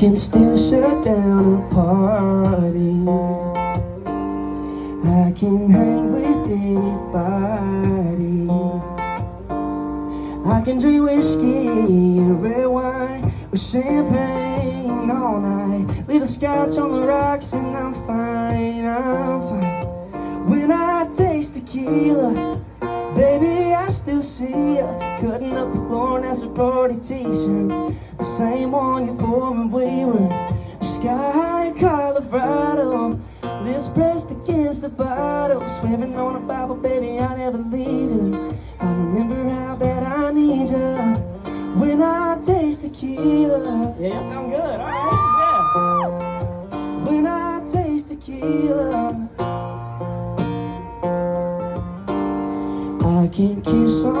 can still shut down a party. I can hang with anybody. I can drink whiskey and red wine with champagne all night. Leave the scotch on the rocks and I'm fine, I'm fine. When I taste tequila, baby, I still see ya cutting up the floor in that sorority t-shirt, the same one you wore when we were sky high in Colorado. Lips pressed against the bottle, swearing on a Bible, baby, I never leave you. I remember how bad I need you when I taste tequila. Yeah, you sound good. All right, yeah. When I taste tequila, I can kiss on